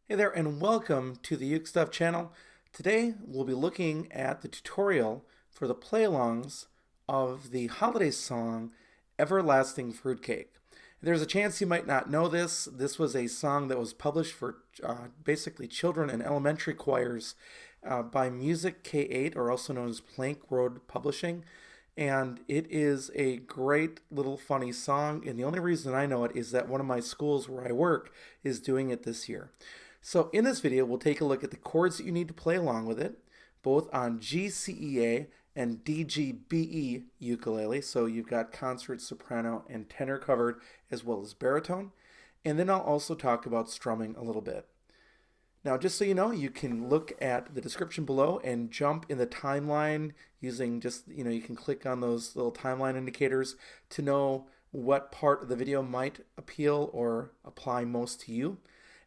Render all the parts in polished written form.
Hey there and welcome to the UkeStuff channel. Today we'll be looking at the tutorial for the play-alongs of the holiday song Everlasting Fruitcake. There's a chance you might not know this. This was a song that was published for basically children and elementary choirs by Music K8, or also known as Plank Road Publishing. And it is a great little funny song, and the only reason I know it is that one of my schools where I work is doing it this year. So in this video, we'll take a look at the chords that you need to play along with it, both on GCEA and DGBE ukulele. So you've got concert, soprano, and tenor covered, as well as baritone. And then I'll also talk about strumming a little bit. Now, just so you know, you can look at the description below and jump in the timeline using you can click on those little timeline indicators to know what part of the video might appeal or apply most to you.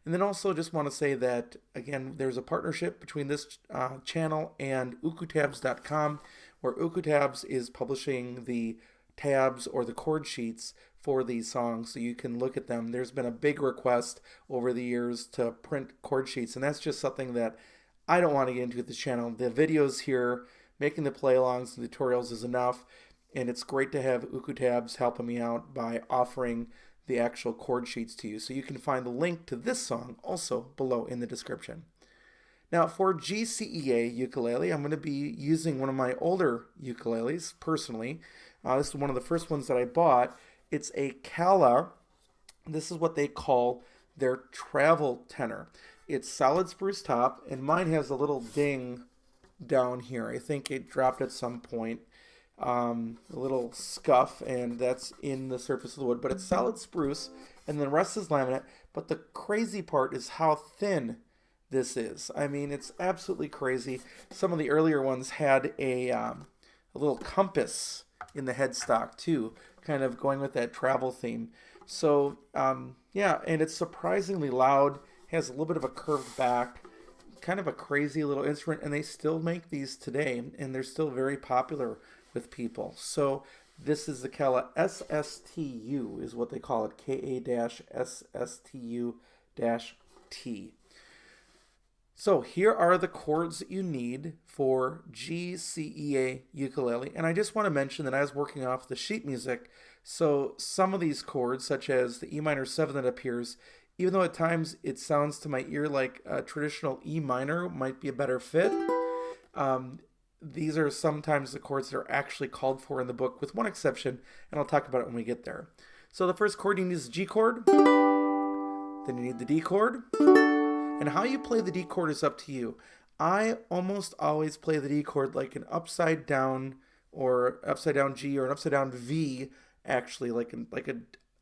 And then also just want to say that, again, there's a partnership between this channel and ukutabs.com, where Ukutabs is publishing the tabs or the chord sheets for these songs so you can look at them. There's been a big request over the years to print chord sheets, and that's just something that I don't want to get into with this channel. The videos here, making the play-alongs and tutorials is enough, and it's great to have Ukutabs helping me out by offering the actual chord sheets to you. So you can find the link to this song also below in the description. Now for GCEA ukulele, I'm going to be using one of my older ukuleles personally. This is one of the first ones that I bought. It's a Kala. This is what they call their travel tenor. It's solid spruce top, and mine has a little ding down here. I think it dropped at some point. A little scuff, and that's in the surface of the wood, but it's solid spruce, and the rest is laminate. But the crazy part is how thin this is. I mean, it's absolutely crazy. Some of the earlier ones had a little compass in the headstock too, kind of going with that travel theme. So yeah, and it's surprisingly loud, has a little bit of a curved back, kind of a crazy little instrument, and they still make these today, and they're still very popular with people. So this is the Kala SSTU is what they call it, Ka-SSTU-T. So here are the chords that you need for GCEA ukulele, and I just want to mention that I was working off the sheet music, so some of these chords, such as the E minor 7 that appears, even though at times it sounds to my ear like a traditional E minor might be a better fit, these are sometimes the chords that are actually called for in the book, with one exception, and I'll talk about it when we get there. So the first chord you need is the G chord, then you need the D chord, and how you play the D chord is up to you. I almost always play the D chord like an upside down or upside down G or an upside down V, actually, like a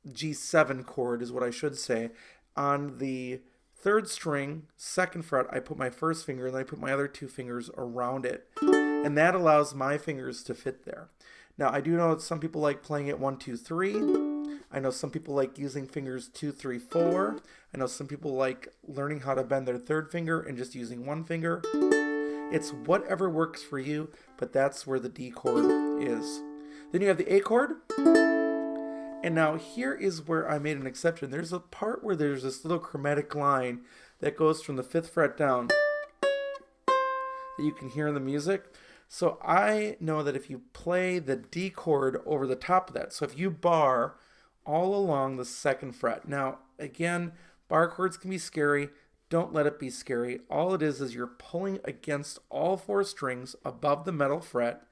G7 chord is what I should say. On the third string, second fret, I put my first finger and then I put my other two fingers around it. And that allows my fingers to fit there. Now, I do know that some people like playing it 1, 2, 3. I know some people like using fingers 2, 3, 4. I know some people like learning how to bend their third finger and just using one finger. It's whatever works for you, but that's where the D chord is. Then you have the A chord. And now here is where I made an exception. There's a part where there's this little chromatic line that goes from the 5th fret down that you can hear in the music. So I know that if you play the D chord over the top of that, so if you bar all along the 2nd fret. Now, again, bar chords can be scary. Don't let it be scary. All it is you're pulling against all 4 strings above the middle fret,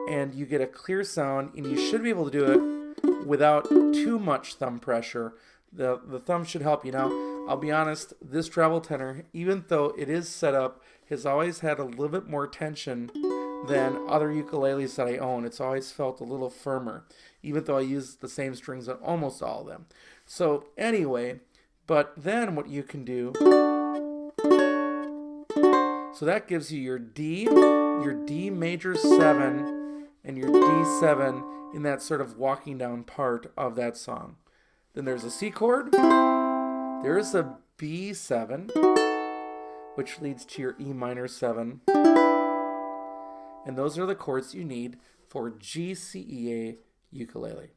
and you get a clear sound, and you should be able to do it without too much thumb pressure. The thumb should help you. Now, I'll be honest, this travel tenor, even though it is set up, has always had a little bit more tension than other ukuleles that I own. It's always felt a little firmer, even though I use the same strings on almost all of them. So anyway, but then what you can do, so that gives you your D major 7, and your D7 in that sort of walking down part of that song. Then there's a C chord, there's a B7, which leads to your E minor 7. And those are the chords you need for GCEA ukulele.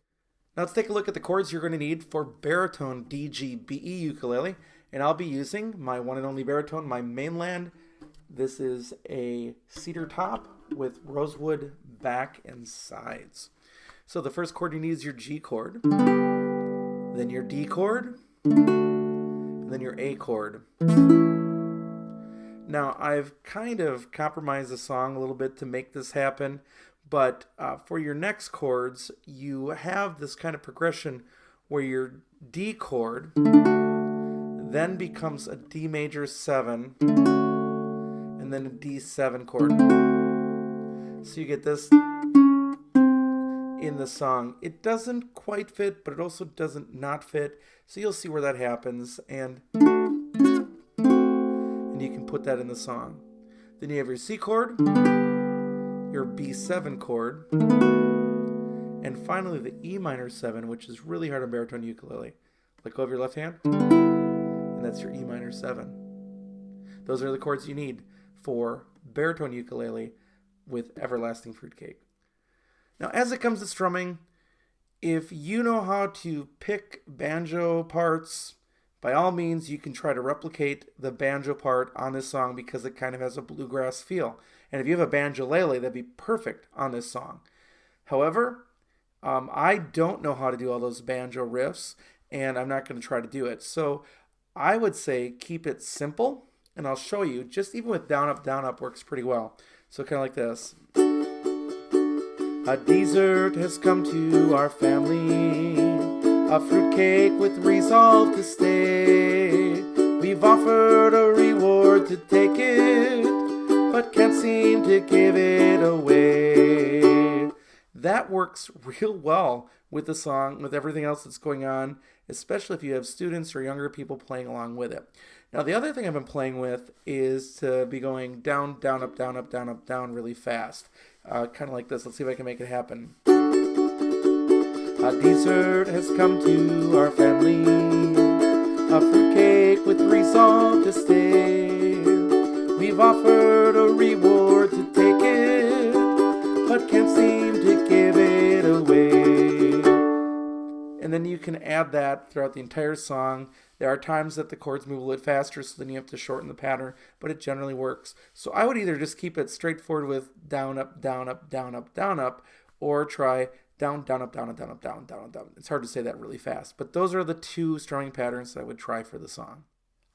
Now let's take a look at the chords you're going to need for baritone DGBE ukulele. And I'll be using my one and only baritone, my mainland. This is a cedar top with rosewood back and sides. So the first chord you need is your G chord, then your D chord, and then your A chord. Now, I've kind of compromised the song a little bit to make this happen, but for your next chords, you have this kind of progression where your D chord then becomes a D major 7, and then a D7 chord. So you get this in the song. It doesn't quite fit, but it also doesn't not fit. So you'll see where that happens, and you can put that in the song. Then you have your C chord, your B7 chord, and finally the E minor 7, which is really hard on baritone ukulele. Let go of your left hand, and that's your E minor 7. Those are the chords you need for baritone ukulele with Everlasting Fruitcake. Now, as it comes to strumming, if you know how to pick banjo parts, by all means, you can try to replicate the banjo part on this song because it kind of has a bluegrass feel. And if you have a banjolele, that'd be perfect on this song. However, I don't know how to do all those banjo riffs, and I'm not going to try to do it. So I would say keep it simple, and I'll show you. Just even with down, up works pretty well. So kind of like this. A dessert has come to our family, a fruitcake with resolve to stay. We've offered a reward to take it, but can't seem to give it away. That works real well with the song, with everything else that's going on, especially if you have students or younger people playing along with it. Now, the other thing I've been playing with is to be going down, down, up, down, up, down, up, down really fast. Kind of like this. Let's see if I can make it happen. A dessert has come to our family, a fruitcake with resolve to stay. We've offered a reward to take it, but can't seem to give it away. And then you can add that throughout the entire song. There are times that the chords move a little faster, so then you have to shorten the pattern, but it generally works. So I would either just keep it straightforward with down, up, down, up, down, up, down, up, or try down, down, up, down, up, down, up, down, down, down. It's hard to say that really fast, but those are the two strumming patterns that I would try for the song.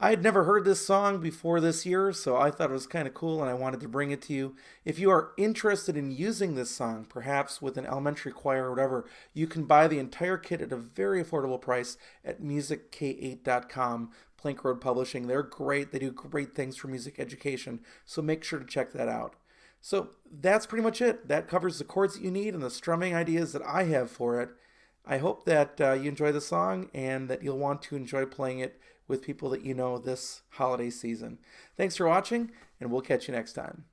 I had never heard this song before this year, so I thought it was kind of cool and I wanted to bring it to you. If you are interested in using this song, perhaps with an elementary choir or whatever, you can buy the entire kit at a very affordable price at musick8.com, Plank Road Publishing. They're great. They do great things for music education, so make sure to check that out. So that's pretty much it. That covers the chords that you need and the strumming ideas that I have for it. I hope that you enjoy the song and that you'll want to enjoy playing it with people that you know this holiday season. Thanks for watching, and we'll catch you next time.